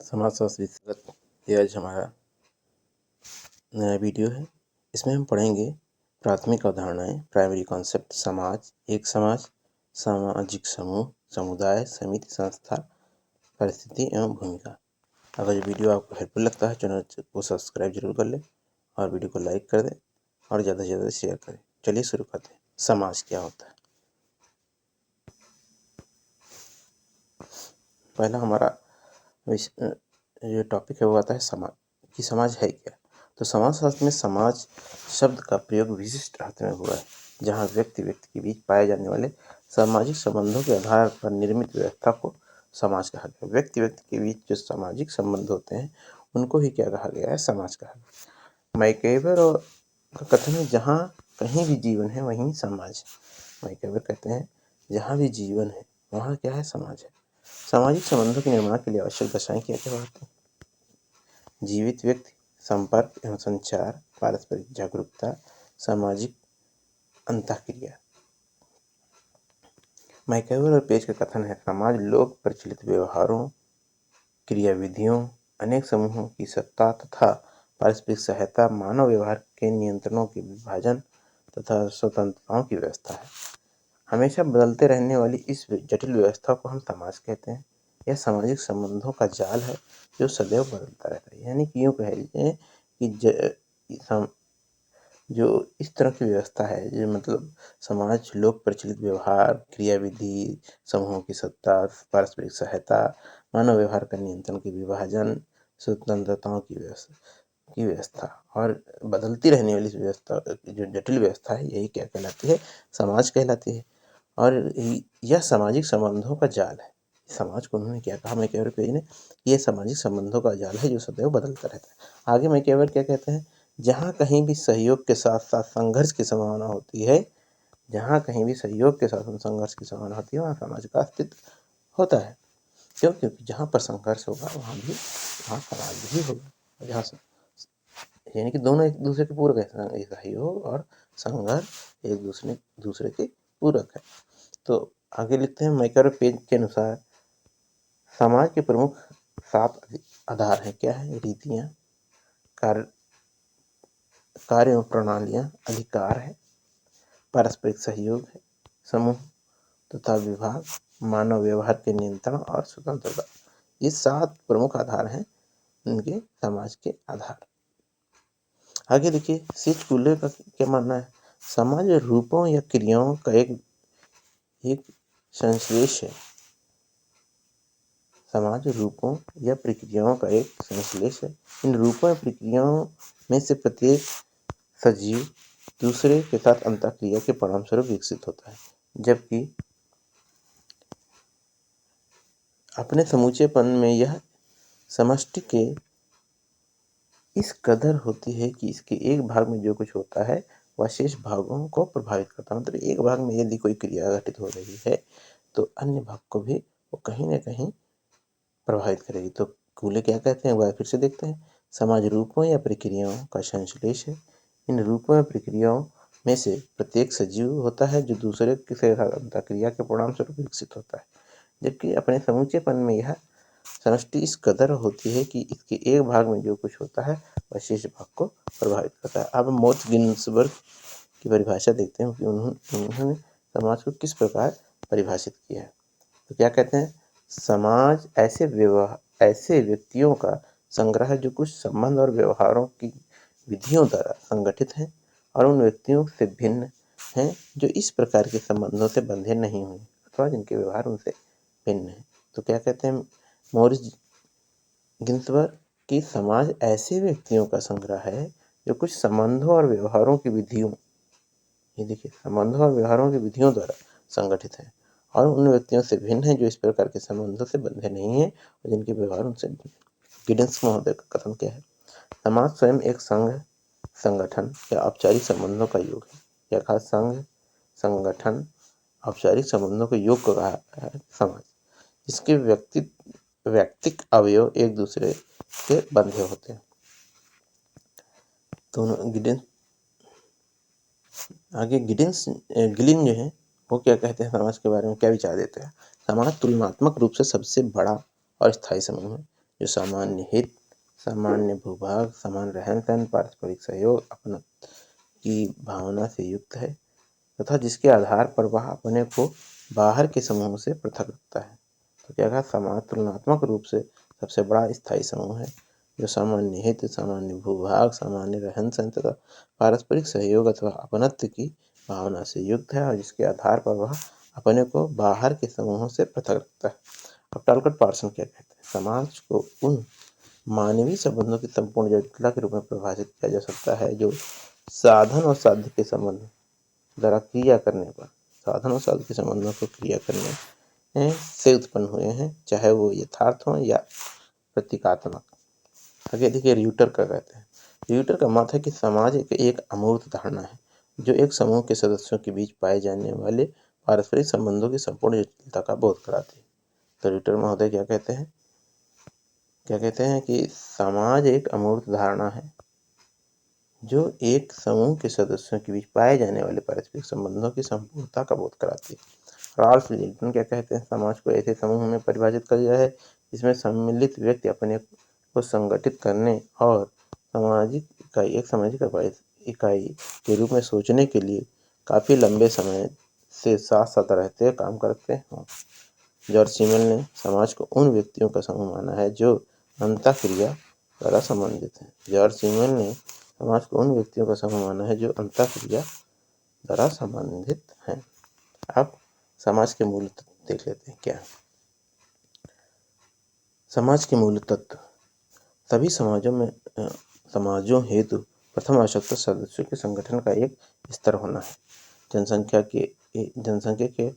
समाजशास्त्र विषय ये आज हमारा नया वीडियो है। इसमें हम पढ़ेंगे प्राथमिक अवधारणाएं, प्राइमरी कॉन्सेप्ट, समाज, एक समाज, सामाजिक समूह, समुदाय, समिति, संस्था, परिस्थिति एवं भूमिका। अगर ये वीडियो आपको हेल्पफुल लगता है चैनल को सब्सक्राइब जरूर कर लें और वीडियो को लाइक कर दें और ज़्यादा से ज़्यादा शेयर करें। चलिए शुरू करते हैं। समाज क्या होता है? पहला हमारा जो टॉपिक है वो आता है समाज कि समाज है क्या। तो समाजशास्त्र में समाज शब्द का प्रयोग विशिष्ट अर्थ में हुआ है, जहाँ व्यक्ति के बीच पाए जाने वाले सामाजिक संबंधों के आधार पर निर्मित व्यवस्था को समाज कहा गया। व्यक्ति के बीच जो सामाजिक संबंध होते हैं उनको ही क्या कहा गया है? समाज कहा गया। मैकेवर और का कथन है, जहाँ कहीं भी जीवन है वहीं समाज है। मैकेवर कहते हैं जहाँ भी जीवन है वहाँ क्या है? समाज है। सामाजिक संबंधों के निर्माण के लिए आवश्यक दशाएं क्या क्या होती हैं? जीवित व्यक्ति, संपर्क एवं संचार, पारस्परिक जागरूकता, सामाजिक अंतःक्रिया। मैकेवर और पेज का कथन है, समाज लोक प्रचलित व्यवहारों, क्रियाविधियों, अनेक समूहों की सत्ता तथा पारस्परिक सहायता, मानव व्यवहार के नियंत्रणों के विभाजन तथा स्वतंत्रताओं की व्यवस्था है। हमेशा बदलते रहने वाली इस जटिल व्यवस्था को हम समाज कहते हैं। यह सामाजिक संबंधों का जाल है जो सदैव बदलता रहता है। यानी कि यूँ कह लीजिए कि जो इस तरह की व्यवस्था है, जो मतलब समाज लोक प्रचलित व्यवहार, क्रियाविधि, समूहों की सत्ता, पारस्परिक सहायता, मानव व्यवहार का नियंत्रण के विभाजन, स्वतंत्रताओं की व्यवस्था और बदलती रहने वाली व्यवस्था, जो जटिल व्यवस्था है, यही क्या कहलाती है? समाज कहलाती है। और यह सामाजिक संबंधों का जाल है। समाज को उन्होंने क्या कहा मैकेवर पेज ने? ये सामाजिक संबंधों का जाल है जो सदैव बदलता रहता है। आगे मैकेवर क्या कहते हैं? जहाँ कहीं भी सहयोग के साथ साथ संघर्ष की संभावना होती है, जहाँ कहीं भी सहयोग के साथ संघर्ष की संभावना होती है वहाँ समाज का अस्तित्व होता है। क्यों? क्योंकि जहाँ पर संघर्ष होगा वहाँ समाज भी होगा। जहाँ यानी कि दोनों एक दूसरे के पूरक है, सहयोग और संघर्ष एक दूसरे के पूरक है। तो आगे लिखते हैं मैकेवर पेज के अनुसार समाज के प्रमुख 7 आधार हैं। क्या है? रीतियाँ, कार्य एवं प्रणालियाँ, अधिकार है, पारस्परिक सहयोग है, समूह तथा विभाग, मानव व्यवहार के नियंत्रण और स्वतंत्रता। ये 7 प्रमुख आधार हैं उनके समाज के आधार। आगे देखिए सीच कूले का क्या मानना है? समाज रूपों या क्रियाओं का एक संश्लेष है। समाज रूपों या प्रक्रियाओं का एक संश्लेष है। इन रूपों या प्रक्रियाओं में से प्रत्येक सजीव दूसरे के साथ अंतःक्रिया के परिणामस्वरूप विकसित होता है, जबकि अपने समूचेपन में यह समष्टि के इस कदर होती है कि इसके एक भाग में जो कुछ होता है वह शेष भागों को प्रभावित करता है। मतलब एक भाग में यदि कोई क्रिया घटित हो रही है तो अन्य भाग को भी वो कहीं ना कहीं प्रभावित करेगी। तो कूले क्या कहते हैं, एक बार फिर से देखते हैं। समाज रूपों या प्रक्रियाओं का संश्लेष है। इन रूपों या प्रक्रियाओं में से प्रत्येक सजीव होता है जो दूसरे से अंतःक्रिया के परिणाम स्वरूप विकसित होता है, जबकि अपने समूचेपन में यह समष्टि इस कदर होती है कि इसके एक भाग में जो कुछ होता है वह शेष भाग को प्रभावित करता है। अब मोर्स गिन्सबर्ग की परिभाषा देखते हैं कि उन्होंने समाज को किस प्रकार परिभाषित किया है। तो क्या कहते हैं? समाज ऐसे व्यक्तियों का संग्रह है जो कुछ संबंध और व्यवहारों की विधियों द्वारा संगठित हैं और उन व्यक्तियों से भिन्न हैं जो इस प्रकार के संबंधों से बंधे नहीं हुए अथवा जिनके व्यवहार उनसे भिन्न हैं। तो क्या कहते हैं मॉरिस गिन्सबर्ग कि समाज ऐसे व्यक्तियों का संग्रह है जो कुछ संबंधों और व्यवहारों की विधियों, ये देखिए, संबंधों और व्यवहारों की विधियों द्वारा संगठित है और उन व्यक्तियों से भिन्न है जो इस प्रकार के संबंधों से बंधे नहीं हैं और जिनके व्यवहार उनसे भिन्न है। गिडेंस महोदय का कथन क्या है? समाज स्वयं एक संघ, संगठन या औपचारिक संबंधों का योग है। यह खास संघ, संगठन, औपचारिक संबंधों के योग को कहा है समाज, जिसके व्यक्तिक अवयव एक दूसरे से बंधे होते हैं। दोनों गिडेंस आगे गिलिन जो है वो क्या कहते हैं समाज के बारे में, क्या विचार देते हैं? समाज तुलनात्मक रूप से सबसे बड़ा और स्थायी समूह है जो सामान्य हित, सामान्य भूभाग, समान रहन-सहन, पारस्परिक सहयोग, अपनत्व की भावना से युक्त है तथा जिसके आधार पर वह अपने को बाहर के समूह से पृथक रखता है। तो क्या कहा, समाज तुलनात्मक रूप से सबसे बड़ा स्थायी समूह है जो सामान्य हित, सामान्य भूभाग, सामान्य रहन-सहन तथा पारस्परिक सहयोग अथवा अपनत्व की भावना से युक्त है और जिसके आधार पर वह अपने को बाहर के समूहों से पृथक रखता है। अब टालकट पार्सन क्या कहते हैं, समाज को उन मानवीय संबंधों की संपूर्ण जटिलता के रूप में परिभाषित किया जा सकता है जो साधन और साध्य के संबंध द्वारा क्रिया करने पर, साधन और साध्य के संबंधों को क्रिया करने से उत्पन्न हुए हैं, चाहे वो यथार्थ हो या प्रतीकात्मक। आगे देखिए र्यूटर का कहते हैं। र्यूटर का मत है कि समाज एक अमूर्त धारणा है जो एक समूह के सदस्यों के बीच पाए जाने वाले पारस्परिक संबंधों की संपूर्ण जटिलता का बोध कराती है। तो र्यूटर महोदय क्या कहते हैं, कि समाज एक अमूर्त धारणा है जो एक समूह के सदस्यों के बीच पाए जाने वाले पारस्परिक संबंधों की संपूर्णता का बोध कराती है। रॉल्फ लिंटन क्या कहते हैं, समाज को ऐसे समूह में परिभाषित किया गया है जिसमें सम्मिलित व्यक्ति अपने को संगठित करने और सामाजिक इकाई के रूप में सोचने के लिए काफ़ी लंबे समय से साथ साथ रहते हुए काम करते हों। जॉर्ज सीमल ने समाज को उन व्यक्तियों का समूह माना है जो अंतःक्रिया द्वारा संबंधित है। जॉर्ज सीमल ने समाज को उन व्यक्तियों का समूह माना है जो अंतःक्रिया द्वारा संबंधित हैं। अब समाज के मूल तत्व देख लेते हैं। क्या समाज के मूल तत्व, सभी समाजों हेतु प्रथम आवश्यकता सदस्यों के संगठन का एक स्तर होना है। जनसंख्या के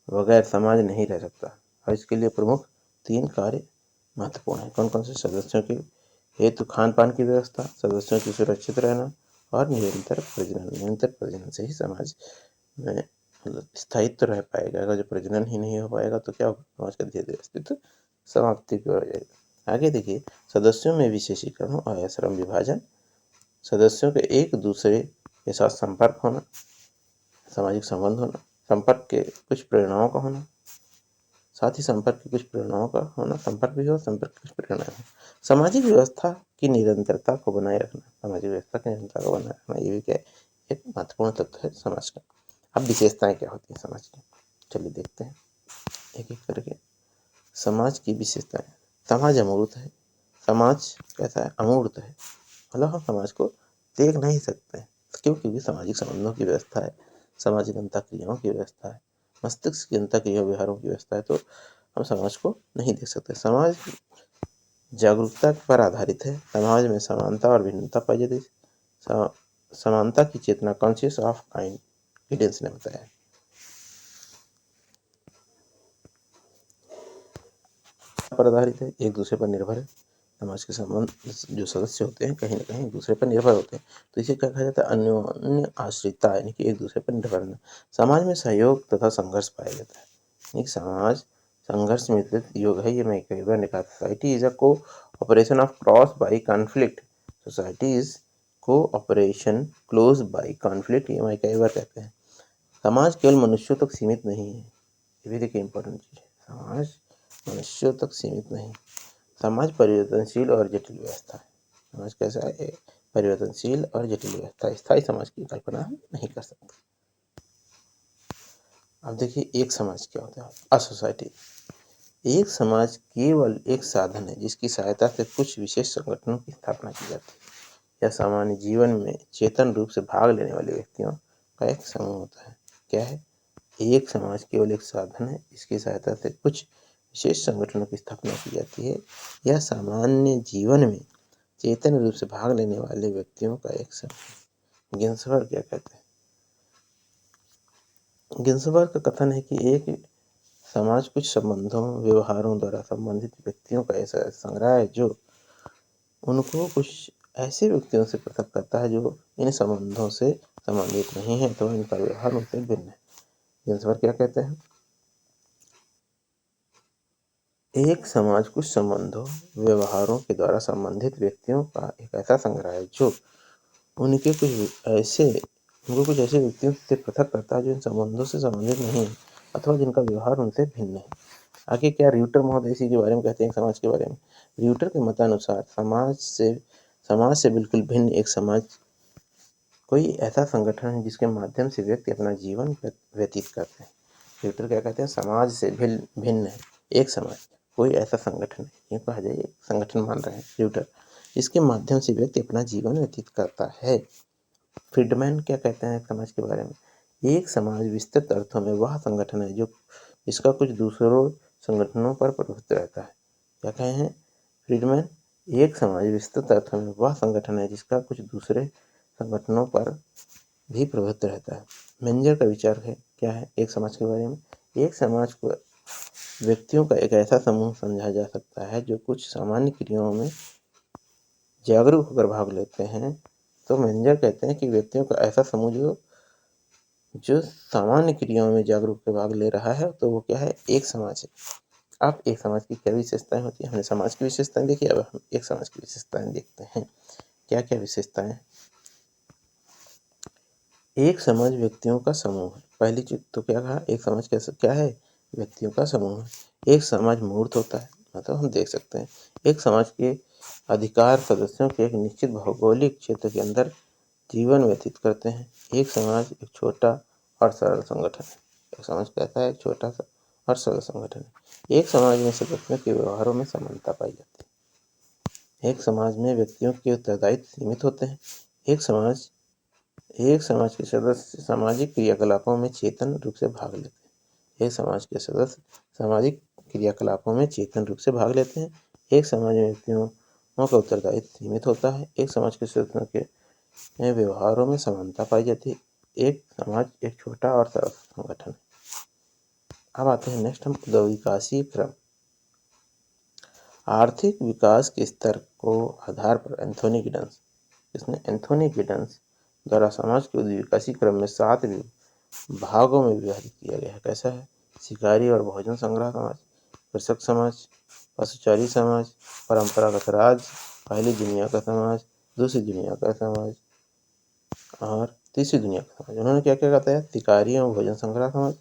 बगैर समाज नहीं रह सकता और इसके लिए प्रमुख 3 कार्य महत्वपूर्ण हैं। कौन कौन से, सदस्यों के हेतु खान पान की व्यवस्था, सदस्यों की सुरक्षित रहना और निरंतर प्रजनन से ही समाज में स्थायित्व रह पाएगा। अगर जो प्रजनन ही नहीं हो पाएगा तो क्या होगा, समाज का धीरे धीरे अस्तित्व समाप्ति की ओर जाएगा। आगे देखिए, सदस्यों में विशेषीकरण और श्रम विभाजन, सदस्यों के एक दूसरे के साथ संपर्क होना, सामाजिक संबंध होना, संपर्क के कुछ प्रेरणाओं का होना, साथ ही संपर्क की कुछ प्रेरणाओं का होना, संपर्क भी हो, संपर्क की कुछ प्रेरणाएं हो। सामाजिक व्यवस्था की निरंतरता को बनाए रखना, सामाजिक व्यवस्था की निरंतरता को बनाए रखना, ये भी क्या है, एक महत्वपूर्ण तत्व है समाज का। अब विशेषताएं क्या होती हैं समाज की, चलिए देखते हैं एक एक करके। समाज की विशेषताएं, समाज अमूर्त है। समाज कैसा है, अमूर्त है, मतलब हम समाज को देख नहीं सकते हैं। क्यों, क्योंकि सामाजिक संबंधों की व्यवस्था है, सामाजिक अंतःक्रियाओं की व्यवस्था है, मस्तिष्क की अंतःक्रिया व्यवहारों की व्यवस्था है, तो हम समाज को नहीं देख सकते। समाज जागरूकता पर आधारित है। समाज में समानता और भिन्नता पाई जाती है। समानता की चेतना, कॉन्शियस ऑफ काइंड, गिडेंस ने बताया। पर आधारित है, एक दूसरे पर निर्भर है। समाज के संबंध जो सदस्य होते हैं कहीं ना कहीं एक दूसरे पर निर्भर होते हैं, तो इसे क्या कहा जाता है, अन्योन्य आश्रितता, यानी कि एक दूसरे पर निर्भर रहना। समाज में सहयोग तथा संघर्ष पाया जाता है, यानी समाज संघर्ष मिश्रित योग है। ये मैं कई बार निकाला। सोसाइटी इज अ को operation of cross by conflict, society is को ऑपरेशन क्लोज बाई कॉन्फ्लिक्ट, ये मैं कई बार कहते हैं। समाज केवल मनुष्यों तक सीमित नहीं है, ये भी देखिए इंपॉर्टेंट चीज़ है। समाज मनुष्यों तक सीमित नहीं, समाज परिवर्तनशील और जटिल व्यवस्था है। समाज कैसा है, परिवर्तनशील और जटिल व्यवस्था, स्थायी समाज की कल्पना हम नहीं कर सकते। अब देखिए एक समाज क्या होता है, अ सोसाइटी। एक समाज केवल एक साधन है जिसकी सहायता से कुछ विशेष संगठनों की स्थापना की जाती है। यह सामान्य जीवन में चेतन रूप से भाग लेने वाले व्यक्तियों का एक समूह होता है। क्या है, एक समाज केवल एक साधन है इसकी सहायता से कुछ विशेष संगठनों की स्थापना की जाती है। यह सामान्य जीवन में चेतन रूप से भाग लेने वाले व्यक्तियों का एक समूह। गिन्सबर्ग क्या कहते हैं, गिन्सबर्ग का कथन है कि एक समाज कुछ संबंधों, व्यवहारों द्वारा संबंधित व्यक्तियों का ऐसा संग्रह है जो उनको कुछ ऐसे व्यक्तियों से पृथक करता है जो इन संबंधों से संबंधित नहीं है, तो इनका व्यवहार उनसे भिन्न है। गिन्सबर्ग क्या कहते हैं, एक समाज कुछ संबंधों, व्यवहारों के द्वारा संबंधित व्यक्तियों का एक ऐसा संग्रह है जो उनको कुछ ऐसे व्यक्तियों से पृथक करता है जो इन संबंधों से संबंधित नहीं है अथवा जिनका व्यवहार उनसे भिन्न है। आगे क्या र्यूटर महोदय इसी के बारे में कहते हैं समाज के बारे में। र्यूटर के मतानुसार समाज से बिल्कुल भिन्न एक समाज कोई ऐसा संगठन है जिसके माध्यम से व्यक्ति अपना जीवन व्यतीत करते हैं। र्यूटर क्या कहते हैं? समाज से भिन्न है एक समाज कोई ऐसा संगठन है, ये कहा जाए एक संगठन मान रहे हैं र्यूटर, जिसके माध्यम से व्यक्ति अपना जीवन व्यतीत करता है। फ्रीडमैन क्या कहते हैं समाज के बारे में? एक समाज विस्तृत अर्थों में वह संगठन है जो इसका कुछ दूसरों संगठनों पर प्रभुत्व रहता है। क्या कहे हैं फ्रीडमैन? एक समाज विस्तृत अर्थों में वह संगठन है जिसका कुछ दूसरे संगठनों पर भी प्रभुत्व रहता है। मेंजर का विचार है क्या है एक समाज के बारे में? एक समाज को व्यक्तियों का एक ऐसा समूह समझा जा सकता है जो कुछ सामान्य क्रियाओं में जागरूक होकर भाग लेते हैं। तो मेंजर कहते हैं कि व्यक्तियों का ऐसा समूह जो सामान्य क्रियाओं में जागरूक होकर भाग ले रहा है, तो वो क्या है? एक समाज है। अब एक समाज की क्या विशेषताएं होती हैं? हमने समाज की विशेषताएं देखी, अब हम एक समाज की विशेषताएं देखते हैं। क्या क्या विशेषताएं? एक समाज व्यक्तियों का समूह है। पहली चीज तो क्या कहा? एक समाज कैसे क्या है? व्यक्तियों का समूह है। एक समाज मूर्त होता है, मतलब हम देख सकते हैं एक समाज के अधिकार सदस्यों के एक निश्चित भौगोलिक क्षेत्र के अंदर जीवन व्यतीत करते हैं। एक समाज एक छोटा और सरल संगठन है। एक समाज कैसा है? छोटा सा और सरल संगठन है। एक समाज में सदस्यों के व्यवहारों में समानता पाई जाती है। एक समाज में व्यक्तियों के उत्तरदायित्व सीमित होते हैं। एक समाज के सदस्य सामाजिक क्रियाकलापों में चेतन रूप से भाग लेते हैं। एक समाज के सदस्य सामाजिक क्रियाकलापों में चेतन रूप से भाग लेते हैं। एक समाज में व्यक्तियों का उत्तरदायित्व सीमित होता है। एक समाज के सदस्यों के व्यवहारों में समानता पाई जाती है। एक समाज एक छोटा और सरल संगठन है। अब आते हैं नेक्स्ट हम विकासीय क्रम। आर्थिक विकास के स्तर को आधार पर एंथोनी गिडन्स द्वारा समाज के विकासीय क्रम में 7 भागों में विभाजित किया गया है। कैसा है? शिकारी और भोजन संग्रह समाज, कृषक समाज, पशुचारी समाज, परंपरागत राज्य, पहली दुनिया का समाज, दूसरी दुनिया का समाज और तीसरी दुनिया का समाज। उन्होंने क्या क्या बताया? शिकारी और भोजन संग्रह समाज,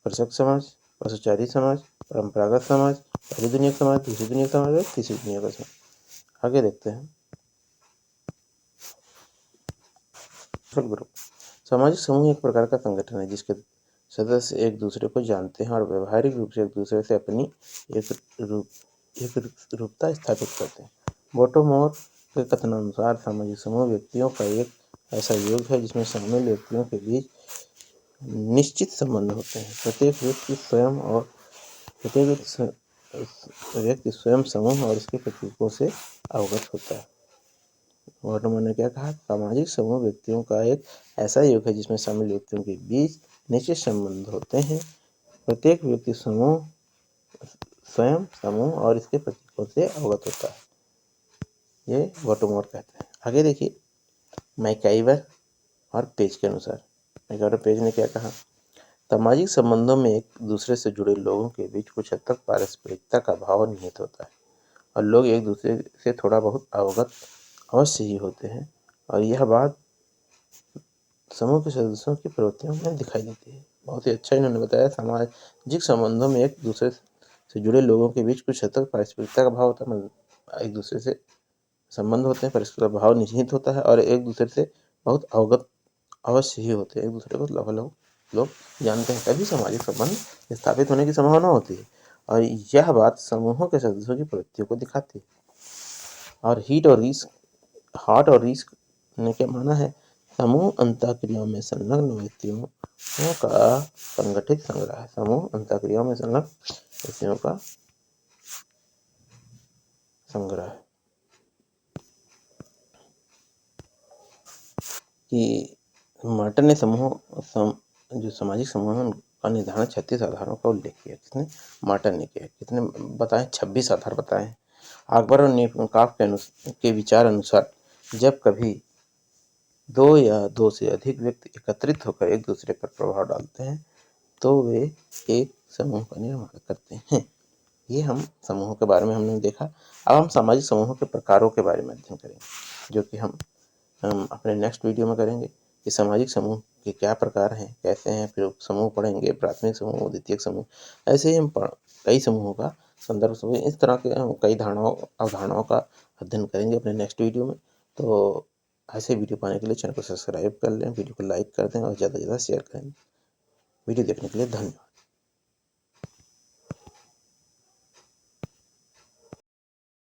कृषक समाज, पशुचारी समाज, परंपरागत समाज, पहली दुनिया का समाज, दूसरी दुनिया का समाज और तीसरी दुनिया का समाज। आगे देखते हैं। ग्रुप सामाजिक समूह एक प्रकार का संगठन है जिसके सदस्य एक दूसरे को जानते हैं और व्यवहारिक रूप से एक दूसरे से अपनी एक रूपता स्थापित करते हैं। बोटोमोर के कथनानुसार सामाजिक समूह व्यक्तियों का एक ऐसा योग है जिसमें शामिल व्यक्तियों के बीच निश्चित संबंध होते हैं। प्रत्येक व्यक्ति स्वयं समूह और इसके प्रतीकों से अवगत होता है। वर्तमान ने क्या कहा? सामाजिक समूह व्यक्तियों का एक ऐसा योग है जिसमें शामिल व्यक्तियों के बीच निश्चित संबंध होते हैं। प्रत्येक व्यक्ति स्वयं समूह और इसके प्रतीकों से अवगत होता है, ये वॉटोमोर कहते हैं। आगे देखिए मैकाइवर और पेज के अनुसार मैकाइवर और पेज ने क्या कहा? सामाजिक संबंधों में एक दूसरे से जुड़े लोगों के बीच कुछ हद तक पारस्परिकता का भाव निहित होता है और लोग एक दूसरे से थोड़ा बहुत अवगत अवश्य ही होते हैं और यह बात समूह के सदस्यों की प्रवृत्तियों में दिखाई देती है। बहुत ही अच्छा इन्होंने बताया। सामाजिक संबंधों में एक दूसरे से जुड़े लोगों के बीच कुछ हद तक पारस्परिकता का भाव होता है, मतलब एक दूसरे से संबंध होते हैं, परस्पर भाव निहित होता है और एक दूसरे से बहुत अवगत अवश्य ही होते हैं। एक दूसरे को लगभग लोग जानते हैं, तभी सामाजिक संबंध स्थापित होने की संभावना होती है और यह बात समूहों के सदस्यों की प्रवृत्तियों को दिखाती है। और हार्ट और रिस्क ने क्या माना है? समूह अंतःक्रियाओं में संलग्न व्यक्तियों का संगठित संग्रह है। समूह अंतःक्रियाओं में संलग्न व्यक्तियों का संग्रह है कि मार्टन ने जो सामाजिक समूहों का निर्धारण 36 आधारों का उल्लेख किया। किसने? मार्टन ने किया। कितने बताएं? 26 आधार बताएं। अकबर और नेपोलियन के विचार अनुसार जब कभी 2 या 2 से अधिक व्यक्ति एकत्रित होकर एक दूसरे पर प्रभाव डालते हैं तो वे एक समूह का निर्माण करते हैं। ये हम समूहों के बारे में हमने देखा। अब हम सामाजिक समूहों के प्रकारों के बारे में अध्ययन करेंगे, जो कि हम अपने नेक्स्ट वीडियो में करेंगे कि सामाजिक समूह के क्या प्रकार हैं, कैसे हैं। फिर समूह पढ़ेंगे, प्राथमिक समूह, द्वितीयक समूह, ऐसे ही हम कई समूहों का संदर्भ समझ, इस तरह के हम कई अवधारणाओं का अध्ययन करेंगे अपने नेक्स्ट वीडियो में। तो ऐसे वीडियो पाने के लिए चैनल को सब्सक्राइब कर लें, वीडियो को लाइक कर दें और ज़्यादा से ज़्यादा शेयर करें। वीडियो देखने के लिए धन्यवाद।